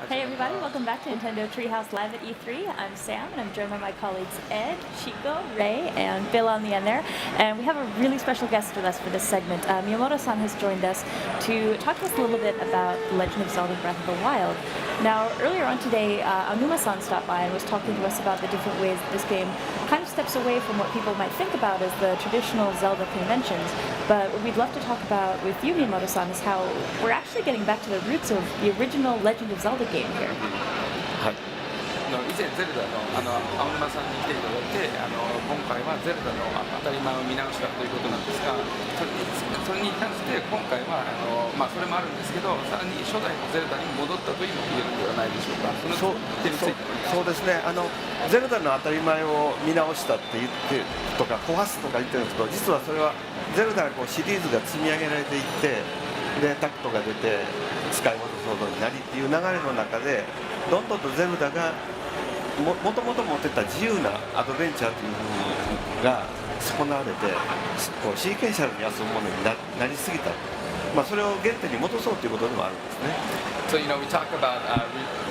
Hey everybody, welcome back to Nintendo Treehouse Live at E3. I'm Sam and I'm joined by my colleagues Ed, Chico, Ray, and Bill on the end there. And we have a really special guest with us for this segment. Miyamoto-san has joined us to talk to us a little bit about The Legend of Zelda Breath of the Wild. Now, earlier on today, Anuma-san stopped by and was talking to us about the different ways that this game kind of steps away from what people might think about as the traditional Zelda conventions. But what we'd love to talk about with you, Miyamoto-san, is how we're actually getting back to the roots of the original Legend of Zelda game here. はい、以前ゼルダの青沼さんに来ていただいて今回はゼルダの当たり前を見直したということなんですが、それに関して今回はそれもあるんですけど、さらに初代のゼルダに戻ったというのも言えるのではないでしょうか。そうですね、ゼルダの当たり前を見直したって言ってとか壊すとか言ってるんですけど、実はそれはゼルダがシリーズが積み上げられていってでタクトが出て使い物ソードになりっていう流れの中でどんどんとゼルダがもともと持ってた自由なアドベンチャーというものが損なわれてシーケンシャルに遊ぶものになりすぎた、それを原点に戻そうということでもあるんですね。So, we talk about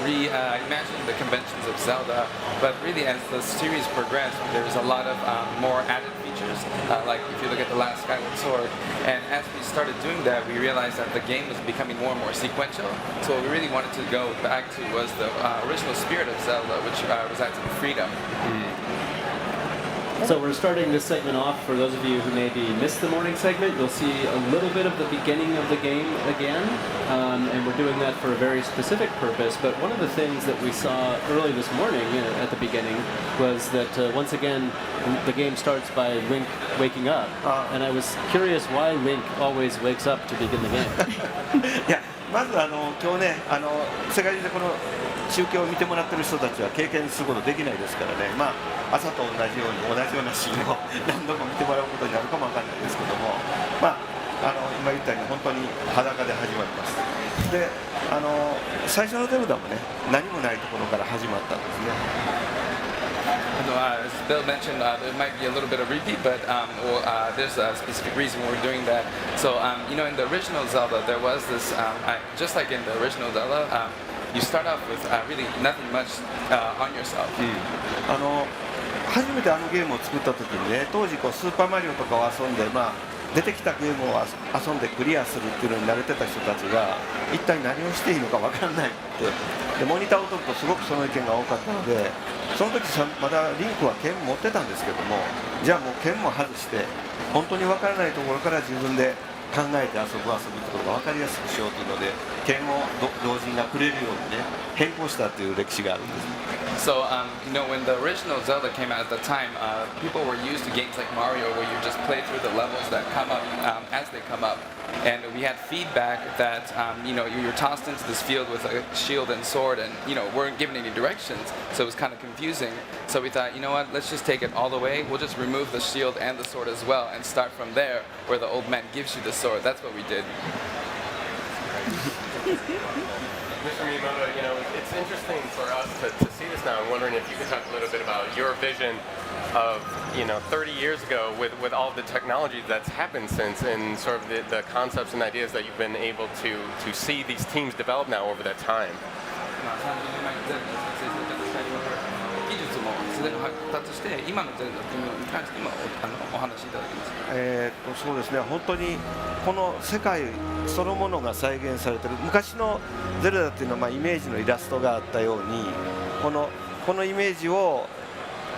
reimagining the conventions of Zelda, but really as the series progressed, there's a lot of more added features, like if you look at the last Skyward Sword, and as we started doing that, we realized that the game was becoming more and more sequential, so what we really wanted to go back to was the original spirit of Zelda, which was actually freedom. So we're starting this segment off. For those of you who maybe missed the morning segment, you'll see a little bit of the beginning of the game again, and we're doing that for a very specific purpose. But one of the things that we saw early this morning at the beginning was that once again the game starts by Link waking up, and I was curious why Link always wakes up to begin the game. いやまず今日ね世界中でこの中継を見てもらってる人たちは経験することできないですからね、朝と同じようなシーンを何度も見てもらうことになるかもわかんないですけども、今言ったように本当に裸で始まります。で最初のゼルダもね何もないところから始まったんですね。As Bill mentioned, it might be a little bit of repeat, but there's a specific reason we're doing that. So, in the original Zelda, there was this, just like in the original Zelda, you start off with really nothing much on yourself. 初めてゲームを作った時にね、当時スーパーマリオとかを遊んで、出てきたゲームを遊んでクリアするっていうのに慣れてた人たちが一体何をしていいのか分からないってでモニターを撮るとすごくその意見が多かったので、その時まだリンクは剣持ってたんですけども、じゃあもう剣も外して本当に分からないところから自分で考えて遊ぶってことが分かりやすくしようというので剣を同人がくれるようにね変更したっていう歴史があるんです。So, when the original Zelda came out at the time, people were used to games like Mario where you just play through the levels that come up as they come up. And we had feedback that, you were tossed into this field with a shield and sword and, weren't given any directions. So it was kind of confusing. So we thought, let's just take it all the way. We'll just remove the shield and the sword as well and start from there where the old man gives you the sword. That's what we did. Mr. Miyamoto, it's interesting for us to see this now. I'm wondering if you could talk a little bit about your vision of, 30 years ago with all the technology that's happened since and sort of the concepts and ideas that you've been able to see these teams develop now over that time. 技術もすでに発達して今のゼルダというのに関してもお話しいただけますか。そうですね、本当にこの世界そのものが再現されている。昔のゼルダっていうのはイメージのイラストがあったようにこのイメージを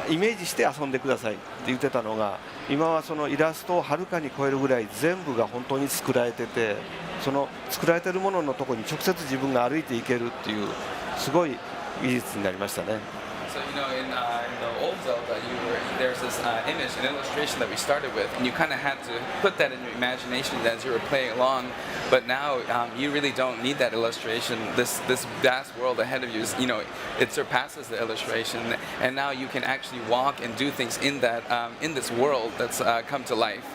イメージして遊んでくださいって言ってたのが、今はそのイラストをはるかに超えるぐらい全部が本当に作られてて、その作られているもののところに直接自分が歩いていけるっていうすごい技術になりましたね。So, in the old Zelda, there's this image, an illustration that we started with, and you kind of had to put that in your imagination as you were playing along. But now, you really don't need that illustration. This vast world ahead of you, it surpasses the illustration, and now you can actually walk and do things in this world that's come to life.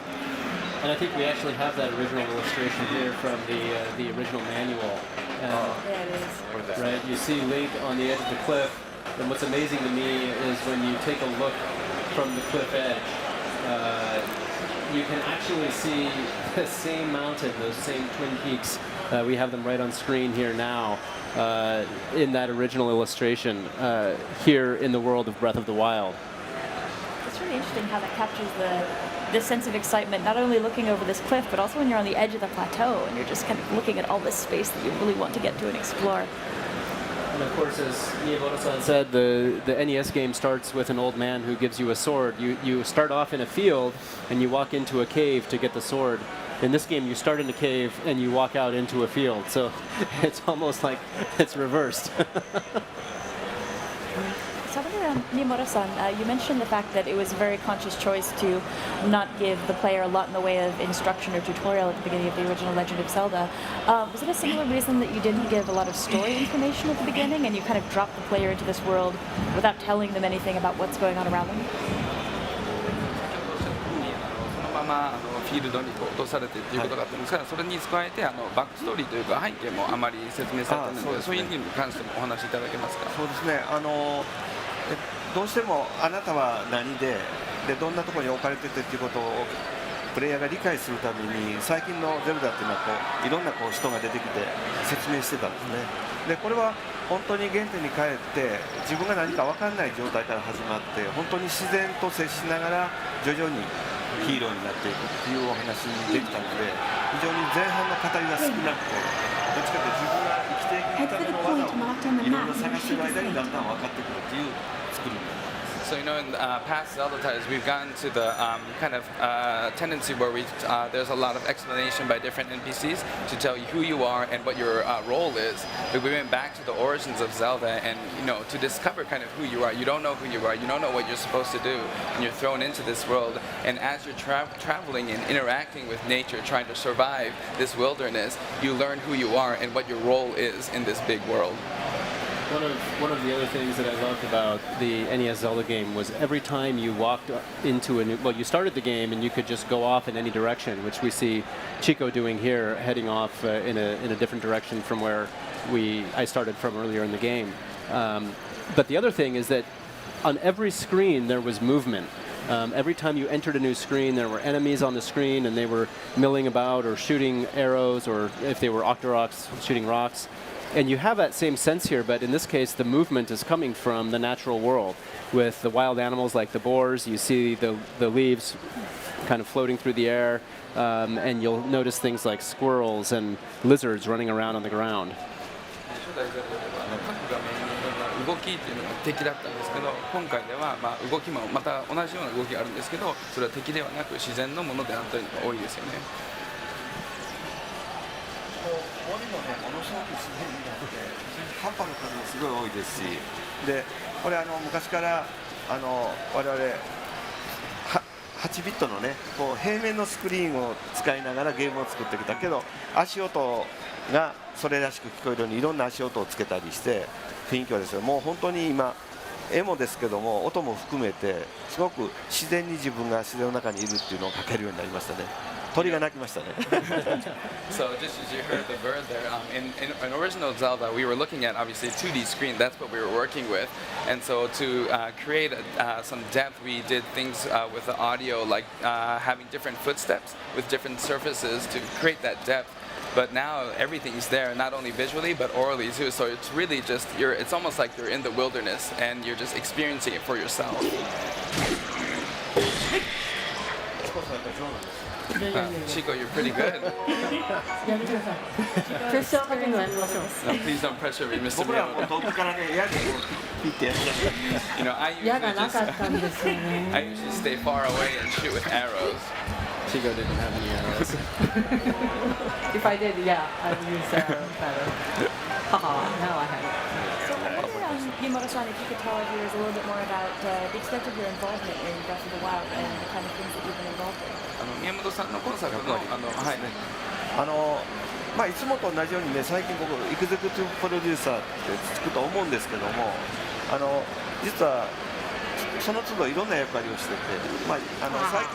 And I think we actually have that original illustration here from the original manual. Yeah, it is. Right, you see Link on the edge of the cliff. And what's amazing to me is when you take a look from the cliff edge, you can actually see the same mountain, those same twin peaks We have them right on screen here now in that original illustration here in the world of Breath of the Wild. It's really interesting how that captures the sense of excitement, not only looking over this cliff, but also when you're on the edge of the plateau and you're just kind of looking at all this space that you really want to get to and explore. And of course, as Miyamoto-san said, the NES game starts with an old man who gives you a sword. You start off in a field and you walk into a cave to get the sword. In this game, you start in a cave and you walk out into a field. So it's almost like it's reversed. So Miyamoto-san, you mentioned the fact that it was a very conscious choice to not give the player a lot in the way of instruction or tutorial at the beginning of the original Legend of Zelda. Was it a singular reason that you didn't give a lot of story information at the beginning and you kind of dropped the player into this world without telling them anything about what's going on around them? そのままフィールドに落とされてっていうことがあったんですが、それに加えてバックストーリーというか背景もあまり説明されていないので、そういう意味に関してもお話しいただけますか。そうですね、どうしてもあなたは何でどんなところに置かれててっていうことをプレイヤーが理解するために最近のゼルダっていうのはいろんな人が出てきて説明してたんですね。でこれは本当に原点に帰って自分が何か分かんない状態から始まって本当に自然と接しながら徐々にヒーローになっていくっていうお話にできたので非常に前半の語りが少なくてどっちかというと自分が生きていくための技をいろいろ探している間にだんだん分かってくるっていう作りになります。 So in past Zelda titles, we've gotten to the kind of tendency where there's a lot of explanation by different NPCs to tell you who you are and what your role is. But we went back to the origins of Zelda and to discover kind of who you are. You don't know who you are. You don't know what you're supposed to do, and you're thrown into this world. And as you're traveling and interacting with nature, trying to survive this wilderness, you learn who you are and what your role is in this big world. One of the other things that I loved about the NES Zelda game was every time you walked into a new... Well, you started the game and you could just go off in any direction, which we see Chico doing here, heading off in a different direction from where I started from earlier in the game. But the other thing is that on every screen there was movement. Every time you entered a new screen, there were enemies on the screen and they were milling about or shooting arrows, or if they were Octoroks, shooting rocks. And you have that same sense here, but in this case, the movement is coming from the natural world. With the wild animals like the boars, you see the leaves kind of floating through the air, and you'll notice things like squirrels and lizards running around on the ground. 動きっていうのが敵だったんですけど、今回では動きもまた同じような動きがあるんですけど、それは敵ではなく自然のものであったりが多いですよね。森もね、ものすごく自然になって葉っぱの数もすごい多いですし、でこれ昔から我々8ビットのね平面のスクリーンを使いながらゲームを作ってきたけど、足音がそれらしく聞こえるようにいろんな足音をつけたりして雰囲気はですよ、もう本当に今絵もですけども音も含めてすごく自然に自分が自然の中にいるっていうのを書けるようになりましたね。鳥が鳴きましたね。So just as you heard the bird there, in original Zelda, we were looking at obviously 2D screen. That's what we were working with, and so to create some depth, we did things with the audio, like having different footsteps with different surfaces to create that depth. But now everything's there, not only visually but orally too. So it's really just it's almost like you're in the wilderness and you're just experiencing it for yourself. Chico, you're pretty good. No, please don't pressure me, Mr. Miyamoto. I usually stay far away and shoot with arrows. Chico didn't have any arrows. If I did, yeah, I'd use arrows better. Haha, now I have it. So I wonder, Miyamoto-san, if you could tell our viewers a little bit more about the extent of your involvement in Breath of the Wild and the kind of things that you've been involved in. 宮本さんの今作のはいいつもと同じようにね、最近僕エグゼクティブプロデューサーってつくと思うんですけども、実はその都度いろんな役割をしてて、最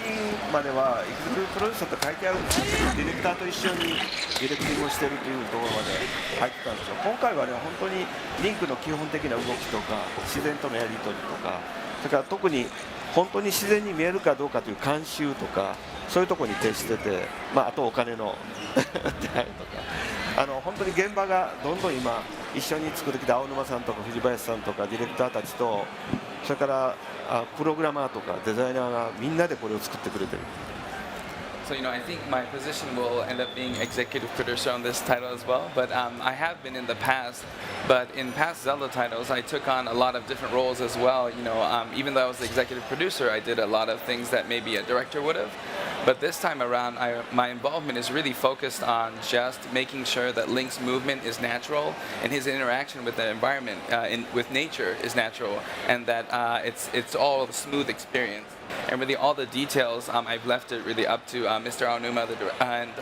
近まではエグゼクティブプロデューサーと書いてあるんですけど、ディレクターと一緒にディレクティングをしてるというところまで入ってたんですよ。今回はね、本当にリンクの基本的な動きとか自然とのやり取りとか、それから特に本当に自然に見えるかどうかという監修とかそういうところに徹してて、あとお金の手配とか本当に現場がどんどん今一緒に作ってきた青沼さんとか藤林さんとかディレクターたちとそれからプログラマーとかデザイナーがみんなでこれを作ってくれてる。So, I think my position will end up being executive producer on this title as well. But I have been in the past. But in past Zelda titles, I took on a lot of different roles as well. Even though I was the executive producer, I did a lot of things that maybe a director would have. But this time around, my involvement is really focused on just making sure that Link's movement is natural and his interaction with the environment, with nature, is natural, and that it's all a smooth experience. And really, all the details, I've left it really up to Mr. Aonuma and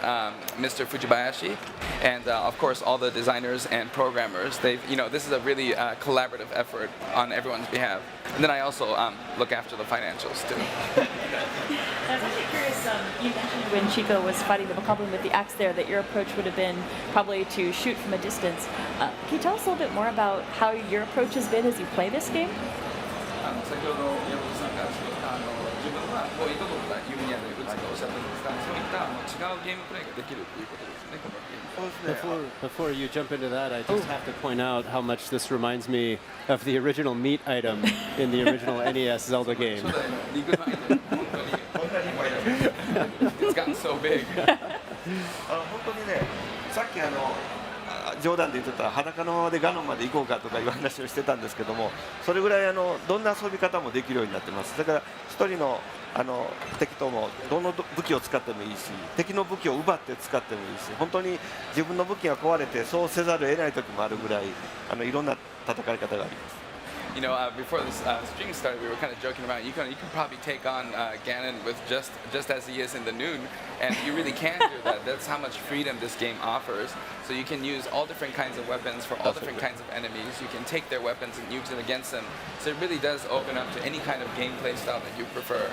Mr. Fujibayashi, and of course, all the designers and programmers. This is a really collaborative effort on everyone's behalf. And then I also look after the financials too. I was actually curious, you mentioned when Chico was fighting the Bokoblin with the axe there that your approach would have been probably to shoot from a distance. Can you tell us a little bit more about how your approach has been as you play this game? 先ほど宮本さんが自分はこういうところが弓矢で撃つとおっしゃったんですが、そういった違うゲームプレイができるということですね、このゲーム。Before you jump into that, I just have to point out how much this reminds me of the original meat item in the original NES Zelda game. 初代のリグナイト、本当にこんなにいっぱいだ。It's gotten so big. 本当にね、さっき冗談で言ってた裸のままでガノンまで行こうかとかいう話をしてたんですけども、それぐらいどんな遊び方もできるようになってます。だから一人の敵ともどの武器を使ってもいいし、敵の武器を奪って使ってもいいし、本当に自分の武器が壊れてそうせざるを得ない時もあるぐらいいろんな戦い方があります。Before this stream started, we were kind of joking around. You can probably take on Ganon with just as he is in the Noon, and you really can do that. That's how much freedom this game offers. So you can use all different kinds of weapons for all different kinds of enemies. You can take their weapons and use it against them. So it really does open up to any kind of gameplay style that you prefer.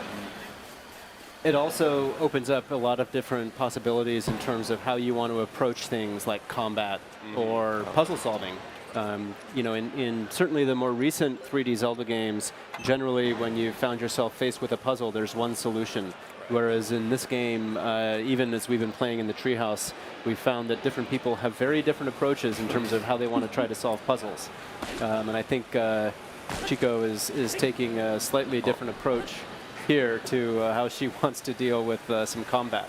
It also opens up a lot of different possibilities in terms of how you want to approach things like combat or puzzle solving. In certainly the more recent 3D Zelda games, generally when you found yourself faced with a puzzle, there's one solution. Whereas in this game, even as we've been playing in the treehouse, we've found that different people have very different approaches in terms of how they want to try to solve puzzles. And I think Chico is taking a slightly different approach here to how she wants to deal with some combat.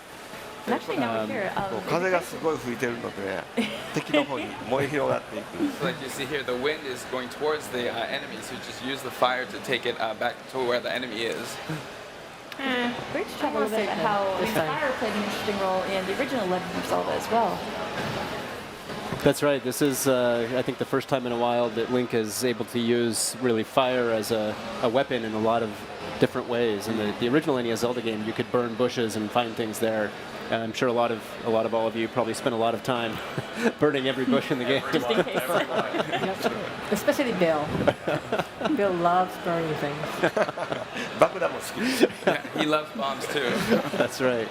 And actually, now we're here. 風がすごい吹いてるので、敵の方に燃え広がっていく。So like you see here, the wind is going towards the enemies, who just use the fire to take it back to where the enemy is. Great to talk a little bit about how fire played an interesting role in the original Legend of Zelda as well. That's right. This is, I think, the first time in a while that Link is able to use really fire as a weapon in a lot of different ways. In the original NES Zelda game, you could burn bushes and find things there. And I'm sure a lot of all of you probably spent a lot of time burning every bush in the game. Just in case. Especially Bill. Bill loves burning things. 爆弾も好き。 He loves bombs too. That's right.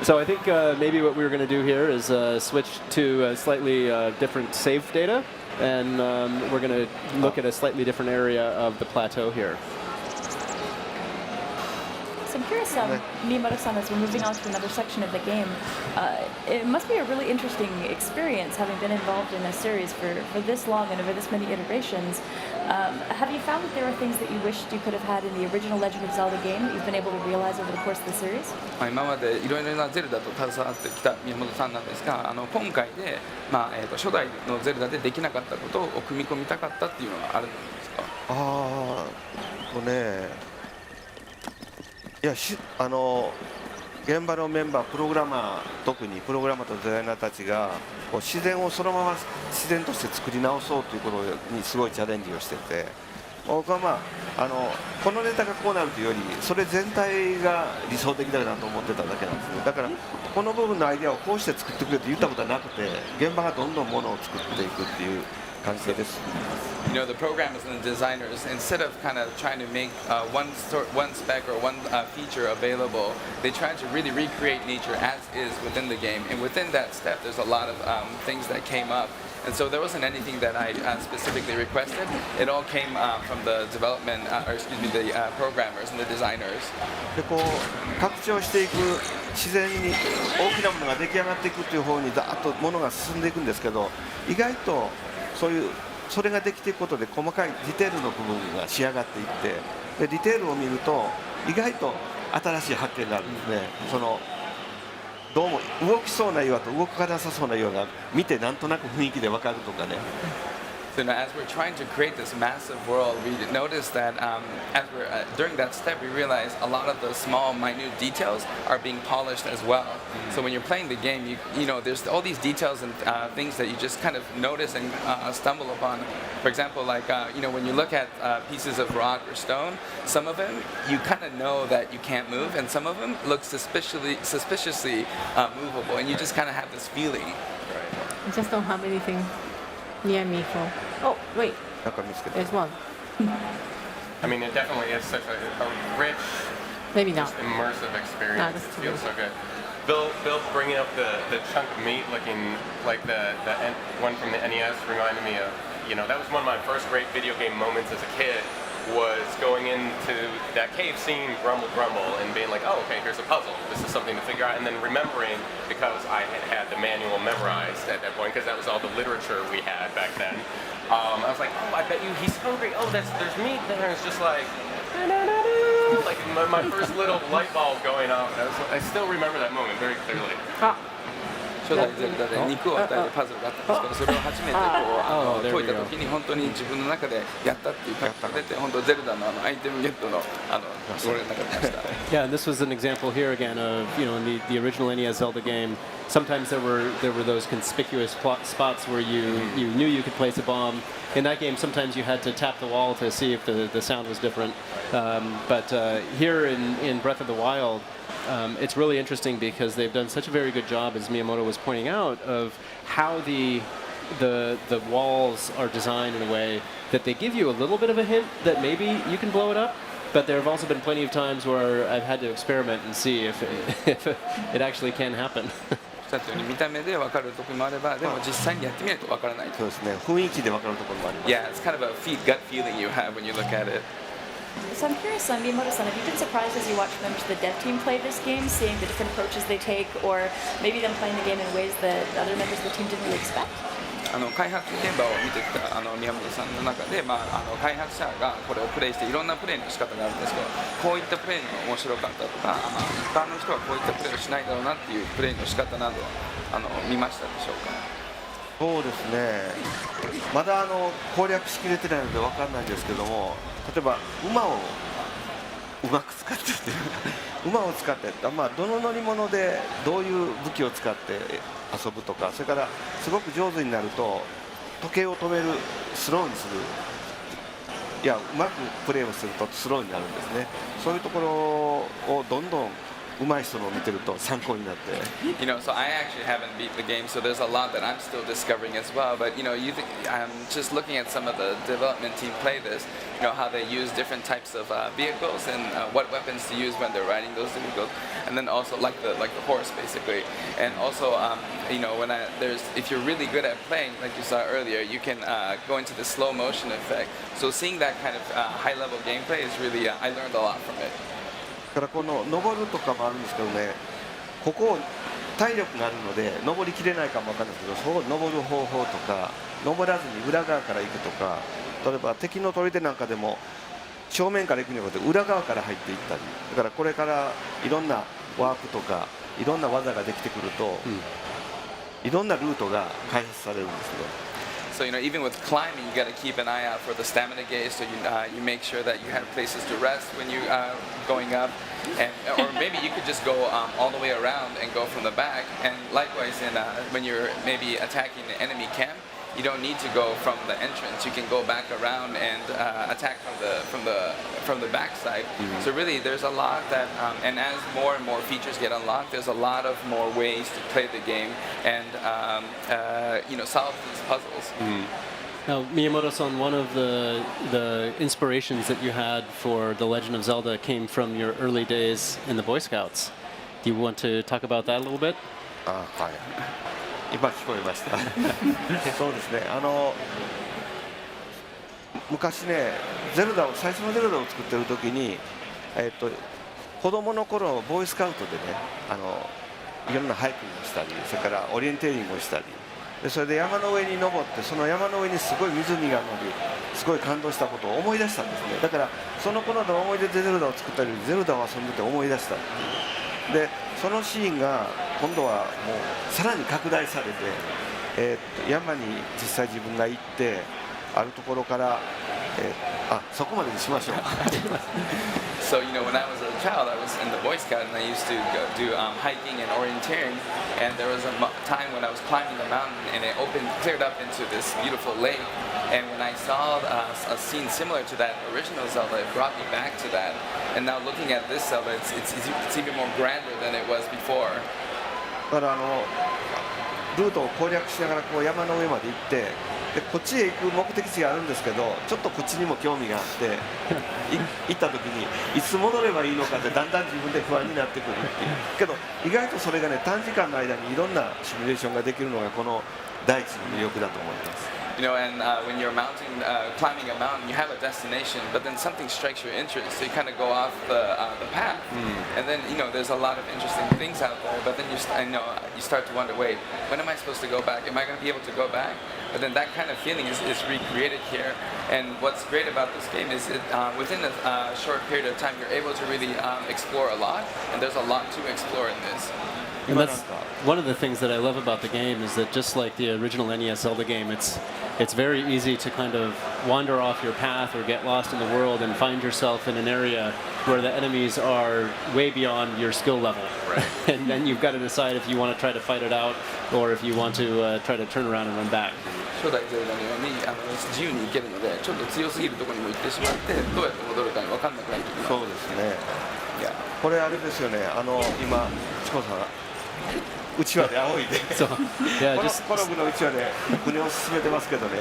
So I think maybe what we're going to do here is switch to a slightly different save data, and we're going to look at a slightly different area of the plateau here. So I'm curious, Miyamoto-san, as we're moving on to another section of the game, it must be a really interesting experience having been involved in a series for this long and over this many iterations. Have you found that there are things that you wished you could have had in the original Legend of Zelda game that you've been able to realize over the course of the series? 今までいろいろなゼルダと携わってきた宮本さんなんですが、今回で、初代のゼルダでできなかったことを組み込みたかったっていうのはあるんですか？いや現場のメンバー、プログラマー、特にプログラマーとデザイナーたちがこう自然をそのまま自然として作り直そうということにすごいチャレンジをしてて、僕はこのネタがこうなるというよりそれ全体が理想的だなと思ってただけなんですね。だからこの部分のアイデアをこうして作ってくれって言ったことはなくて、現場がどんどんものを作っていくっていう感じです。You know, the programmers and the designers, instead of kind of trying to make one spec or one feature available, they try to really recreate nature as is within the game. And within that step, there's a lot of things that came up. And so there wasn't anything that I specifically requested. It all came from the development, or excuse me, the programmers and the designers. でこう拡張していく、自然に大きなものが出来上がっていくという方にざーっとものが進んでいくんですけど、意外とそれができていくことで細かいディテールの部分が仕上がっていって、でディテールを見ると意外と新しい発見があるんですね。どうも動きそうな岩と動かなさそうな岩が見てなんとなく雰囲気で分かるとかね。So now, as we're trying to create this massive world, we noticed that during that step, we realized a lot of the small, minute details are being polished as well. So when you're playing the game, you know, there's all these details and things that you just kind of notice and stumble upon. For example, like you know, when you look at pieces of rock or stone, some of them you kind of know that you can't move, and some of them look suspiciously movable, and you just kind of have this feeling. I just don't have anything near me for. Oh, wait, なんか見つけた。 there's one. I mean, it definitely is such a rich, Maybe not. immersive experience. No, It that's feels so good. Bill bringing up the chunk of meat looking like the one from the NES reminded me of, you know, that was one of my first great video game moments as a kid, was going into that cave scene, grumble, and being like, oh, okay, here's a puzzle. This is something to figure out. And then remembering, because I had the manual memorized at that point, because that was all the literature we had back then. I was like, oh, I bet you he's hungry. Oh, there's meat there. It's just like, like my first little light bulb going off. I still remember that moment very clearly. 初代ゼルダで肉を与えるパズルがあったんですけど、それを初めて解いた時に本当に自分の中でやったっていう感覚が出て、本当ゼルダのアイテムゲットの俺の中でました。Yeah, and this was an example here again of, you know, in the original NES Zelda game, sometimes there were those conspicuous spots where you knew you could place a bomb. In that game, sometimes you had to tap the wall to see if the sound was different. But here in Breath of the Wild, it's really interesting because they've done such a very good job, as Miyamoto was pointing out, of how the walls are designed in a way that they give you a little bit of a hint that maybe you can blow it up. But there have also been plenty of times where I've had to experiment and see if it actually can happen. おっしゃったように見た目で分かる時もあれば、でも実際にやってみないと分からない。そうですね。雰囲気で分かるところもあります。 Yeah, it's kind of a gut feeling you have when you look at it. So I'm curious, Miyamoto-san, have you been surprised as you watch members of the dev team play this game, seeing the different approaches they take, or maybe them playing the game in ways that other members of the team didn't really expect? 開発現場を見てきた宮本さんの中で、開発者がこれをプレイしていろんなプレイの仕方があるんですけど、こういったプレイが面白かったとか、一般の人はこういったプレイをしないだろうなっていうプレイの仕方など見ましたでしょうか。そうですね。まだ攻略しきれてないので分かんないんですけども、例えば馬をうまく使ってっていう馬を使って、どの乗り物でどういう武器を使って遊ぶとか、それからすごく上手になると時計を止める、スローにする、いやうまくプレーをするとスローになるんですね。そういうところをどんどん上手い人のを見てると参考になって。You know, so I actually haven't beat the game, so there's a lot that I'm still discovering as well. But you know, I'm just looking at some of the development team play this. You know how they use different types of vehicles and what weapons to use when they're riding those vehicles, and then also like the horse basically. And also, you know, if you're really good at playing, like you saw earlier, you can go into the slow motion effect. So seeing that kind of high level gameplay is really I learned a lot from it. だからこの登るとかもあるんですけどね、ここ体力があるので登りきれないかもわかんないですけど、そう登る方法とか、登らずに裏側から行くとか、例えば敵の砦なんかでも正面から行くには裏側から入っていったり、だからこれからいろんなワープとかいろんな技ができてくると、いろんなルートが開発されるんですね。So you know, even with climbing, you got to keep an eye out for the stamina gauge. So you make sure that you have places to rest when you going up, or maybe you could just go all the way around and go from the back. And likewise, when you're maybe attacking the enemy camp, you don't need to go from the entrance. You can go back around and attack from the backside. So really, there's a lot that, and as more and more features get unlocked, there's a lot of more ways to play the game and you know, solve these puzzles. Now, Miyamoto-san, one of the inspirations that you had for The Legend of Zelda came from your early days in the Boy Scouts. Do you want to talk about that a little bit? はい、今聞こえましたそうですね、昔ね、最初のゼルダを作ってる時に、子供の頃ボーイスカウトでね、いろんなハイキングをしたり、それからオリエンテーリングをしたりで、それで山の上に登って、その山の上にすごい湖があるのにすごい感動したことを思い出したんですね。だからその頃の思い出でゼルダを作ったり、ゼルダを遊んでて思い出したっていうで、そのシーンが今度はもうさらに拡大されて、山に実際自分が行ってあるところから、そこまでにしましょうSo, you know, when I was a child, I was in the Boy Scout and I used to go do hiking and orienteering. And there was a time when I was climbing the mountain and it cleared up into this beautiful lake. And when I saw a scene similar to that original Zelda, it brought me back to that. And now looking at this Zelda, it's even more grander than it was before. だからルートを攻略しながらこう山の上まで行ってでこっちへ行く目的地があるんですけどちょっとこっちにも興味があって行った時にいつ戻ればいいのかってだんだん自分で不安になってくるっていうけど意外とそれがね短時間の間にいろんなシミュレーションができるのがこの大地の魅力だと思います。You know, and when you're climbing a mountain, you have a destination, but then something strikes your interest, so you kind of go off the path. And then, you know, there's a lot of interesting things out there, but then you start to wonder, wait, when am I supposed to go back? Am I going to be able to go back? But then that kind of feeling is recreated here. And what's great about this game is within a short period of time, you're able to really explore a lot, and there's a lot to explore in this. And that's one of the things that I love about the game is that just like the original NES Zelda game, it's very easy to kind of wander off your path or get lost in the world and find yourself in an area where the enemies are way beyond your skill level. Right. And then you've got to decide if you want to try to fight it out or if you want to try to turn around and run back. 初代ゼルダのように自由に行けるのでちょっと強すぎるところにも行ってしまってどうやって戻るか分かんなくなる時がそうですね。いやこれあれですよね。今チコさんうちわで仰いでSo, yeah, この部のうちわで船を進めてますけどね。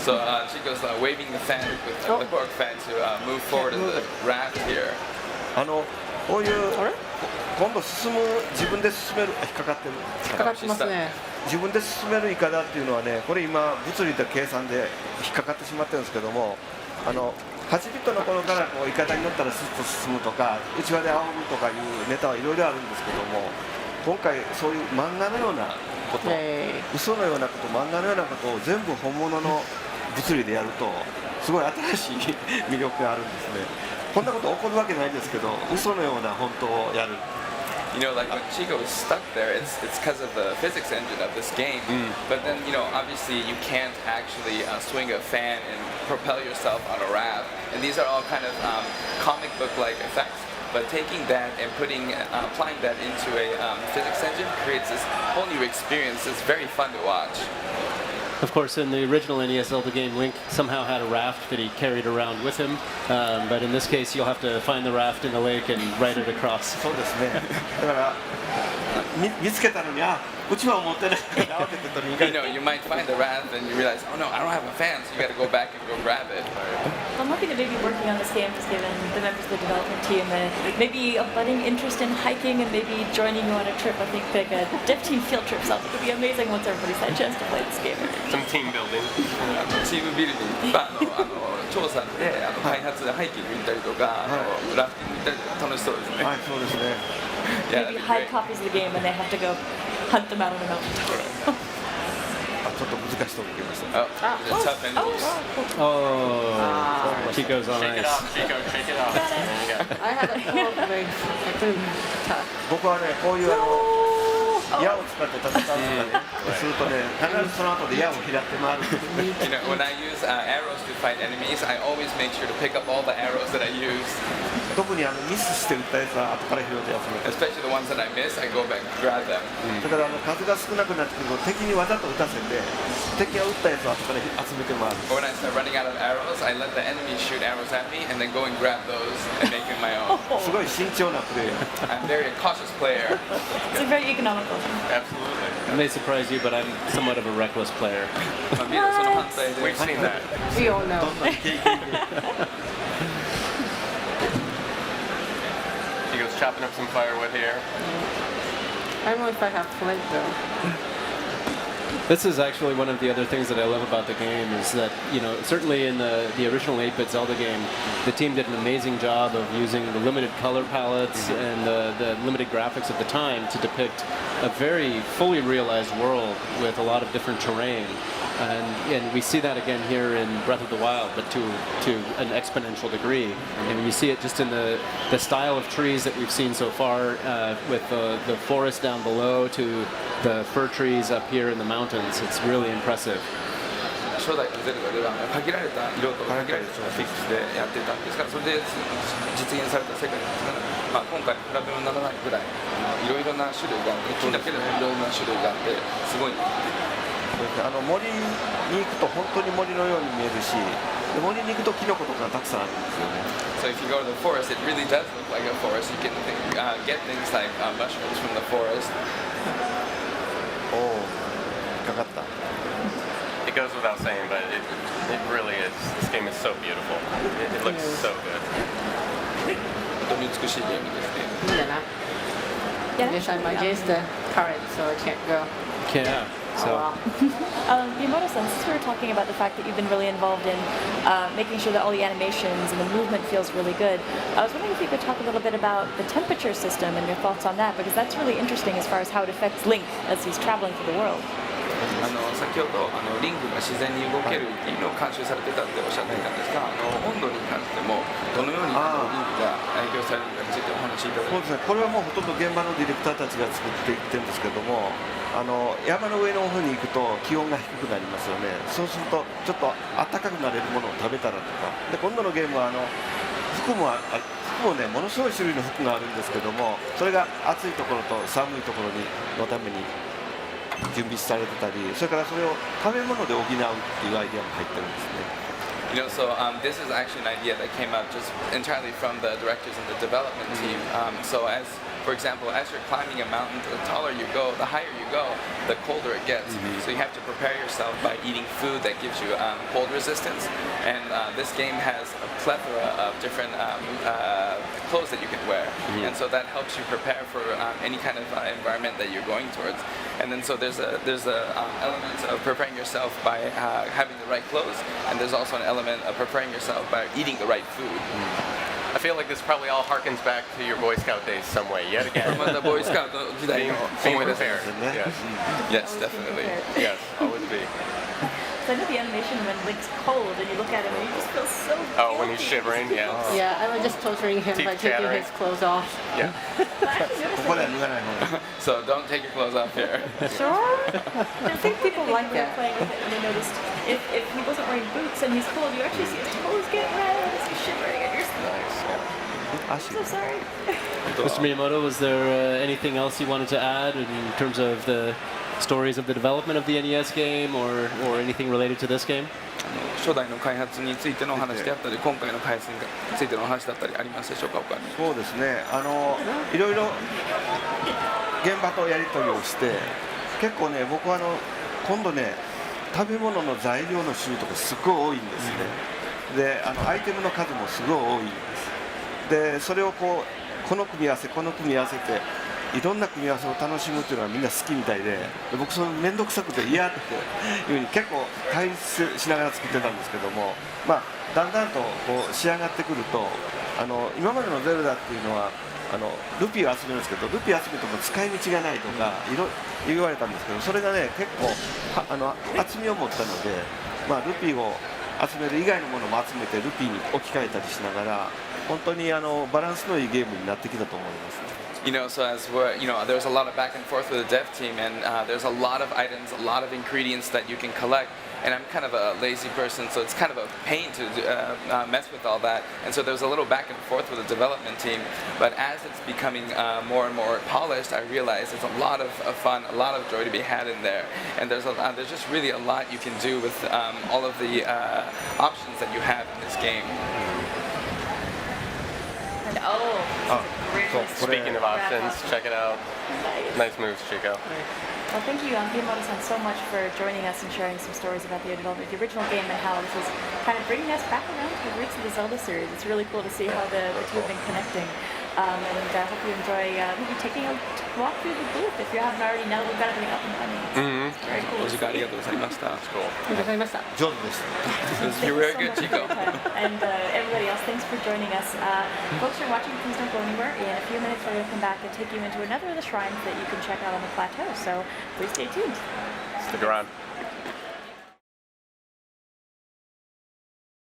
So Chico's waving the fan with the cork fan to move forward in the raft here. こういう今度自分で進める引っかかってる引っかかってますね。自分で進めるイカだっていうのはねこれ今物理で計算で引っかかってしまってるんですけども8ビットの頃からこうイカダに乗ったらスッと進むとかうちわで仰ぐとかいうネタはいろいろあるんですけども今回そういう漫画のようなこと嘘のようなこと漫画のようなことを全部本物の物理でやるとすごい新しい魅力があるんですね。こんなこと起こるわけないんですけど嘘のような本当をやる。You know, like when Chico is stuck there, it's because of the physics engine of this game. But then, you know, obviously you can't actually swing a fan and propel yourself on a raft. And these are all kind of comic book-like effects. But taking that and applying that into a physics engine creates this whole new experience. It's very fun to watch. Of course, in the original NES Zelda game, Link somehow had a raft that he carried around with him. But in this case, you'll have to find the raft in the lake and ride it across. そうですね。だから見つけたのにうちわを持ってないから慌てて取りに行か You れ know, て。 you might find the raft and you realize, oh no, I don't have a fan, so you got to go back and go grab it. I'm hoping that maybe working on this game has given the members of the development team maybe a budding interest in hiking and maybe joining you on a trip. I think like a dev team field trip sounds like it would be amazing once everybody's had a chance to play this game. Some team building. チームビルディング調査で開発でハイキング行ったりとかラフティング行ったりとか楽しそうですね。はい、そうですね。Yeah, Maybe that'd be hide great. copies of the game and they have to go hunt them out on a mountain. ちょっと難しいとこ行きました。 Oh, there's a tough enemies. Oh, Chico's on Shake it ice. off, Chico, shake it off. There you go. I had a cold wing. I couldn't touch. 僕はねこういう矢を使って戦うとかねするとね必ずその後で矢を拾って回る。 You know, when I use arrows to fight enemies, I always make sure to pick up all the arrows that I use. 特にミスして撃ったやつは後から拾って集めて。 Especially the ones that I miss, I go back and grab them. だから数が少なくなってくると敵にわざと撃たせて敵が撃ったやつを後から集めて回る。 Or when I start running out of arrows, I let the enemy shoot arrows at me and then go and grab those and make it my own. すごい慎重なプレーヤー。 I'm a very cautious player. It's very economical. Absolutely. It may surprise you, but I'm somewhat of a reckless player. まあ見るその反対で We've seen that. We all know. どんな経験で She goes chopping up some firewood here. I don't know if I have flint though. This is actually one of the other things that I love about the game is that, certainly in the original 8-bit Zelda game, the team did an amazing job of using the limited color palettes and the limited graphics of the time to depict a very fully realized world with a lot of different terrain. And we see that again here in Breath of the Wild, but to an exponential degree. And you see it just in the style of trees that we've seen so far, with the forest down below to the fir trees up here in the mountains. It's really impressive. 初代のゼルダでは限られた色と限られたフィックスでやってたんですからそれで実現された世界ですから、まあ、今回比べ物にならないぐらいいろいろな種類があって木だけでもいろいろな種類があってすごいなっていう。森に行くと本当に森のように見えるしで森に行くとキノコとかがたくさんあるんですよね。 So if you go to the forest, it really does look like a forest. You can get things like mushrooms from the forest. おお引っかかった。 It goes without saying, but it really is. This game is so beautiful. It looks so good. 本当に美しいゲームですね。いいんじゃない? Yeah. Yes, I'm against the current, so I can't go. Yeah. Oh, So. wow. Miyamoto-san, since we were talking about the fact that you've been really involved in making sure that all the animations and the movement feels really good, I was wondering if you could talk a little bit about the temperature system and your thoughts on that, because that's really interesting as far as how it affects Link as he's traveling through the world. 先ほどリングが自然に動けるっていうのを監修されてたっておっしゃっていたんですが温度に関してもどのようにリングが影響されるかについてお話しいただきます。そうですね、これはもうほとんど現場のディレクターたちが作っていってるんですけども山の上の方に行くと気温が低くなりますよね。そうするとちょっと暖かくなれるものを食べたらとかで今度のゲームは服もねものすごい種類の服があるんですけどもそれが暑いところと寒いところのために準備されてたりそれからそれを食べ物で補うっていうアイデアも入ってるんですね。So this is actually an idea that came out just entirely from the directors and the development team. So for example, as you're climbing a mountain, the taller you go, the higher you go, the colder it gets. So you have to prepare yourself by eating food that gives you cold resistance. And this game has a plethora of different clothes that you can wear. And so that helps you prepare for any kind of environment that you're going towards. And then so there's a element of preparing yourself by having the right clothes, and there's also an element of preparing yourself by eating the right food. I feel like this probably all harkens back to your Boy Scout days some way, yet again. またボーイスカウト時代 Being の being 思い出す prepared. Yes, Yes, definitely. yes, always be. So I know the animation when Link's cold and you look at him and you just feel so Oh, when he's guilty. shivering, yeah. Yeah, I was just torturing him Teeth by taking chattering. his clothes off. Yeah. ここでは脱がない方がいい。 So don't take your clothes off here. Sure. I think people like we were that. playing with it and they noticed if he wasn't wearing boots and he's cold, you actually see his toes get red as he's shivering and you're足 so sorry. Mr. Miyamoto, was there anything else you wanted to add in terms of the stories of the development of the NES game or anything related to this game? 初代の開発についてのお話であったり今回の開発についてのお話だったりありますでしょうか他に。そうですねいろいろ現場とやり取りをして結構ね僕は今度ね食べ物の材料の種類とかすごい多いんですね。でアイテムの数もすごい多いんです。でそれをこの組み合わせこの組み合わせていろんな組み合わせを楽しむっていうのがみんな好きみたいで僕その面倒くさくて嫌っていうふうに結構対立しながら作ってたんですけどもだんだんと仕上がってくると今までのゼルダっていうのはルピーを集めるんですけどルピー集めても使い道がないとか言われたんですけどそれがね結構厚みを持ったのでルピーを集める以外のものも集めてルピーに置き換えたりしながら本当にバランスのいいゲームになってきたと思います。So as we're, there's a lot of back and forth with the dev team, and there's a lot of items, a lot of ingredients that you can collect. And I'm kind of a lazy person, so it's kind of a pain to mess with all that. And so there's a little back and forth with the development team. But as it's becoming more and more polished, I realize there's a lot of fun, a lot of joy to be had in there. And there's just really a lot you can do with all of the options that you have in this game. And originally Speaking of wrap options, up. check it out. Nice. Nice moves, Chico. Well, thank you, Miyamoto-san, so much for joining us and sharing some stories about the development of the original game and how this is kind of bringing us back around to the roots of the Zelda series. It's really cool to see how the two have been connecting. And I hope you enjoy maybe taking a walk through the booth if you haven't already. Now that we've got everything up and running. It's very cool. お時間ありがとうございました。 That's cool. ありがとうございました。上手でした It was Thank you very so good, much for Chico. your time. And everybody else, thanks for joining us. Folks who are watching, please don't go anywhere. In a few minutes, we're going to come back and take you into another of the shrines that you can check out on the plateau. So please stay tuned. Stick around.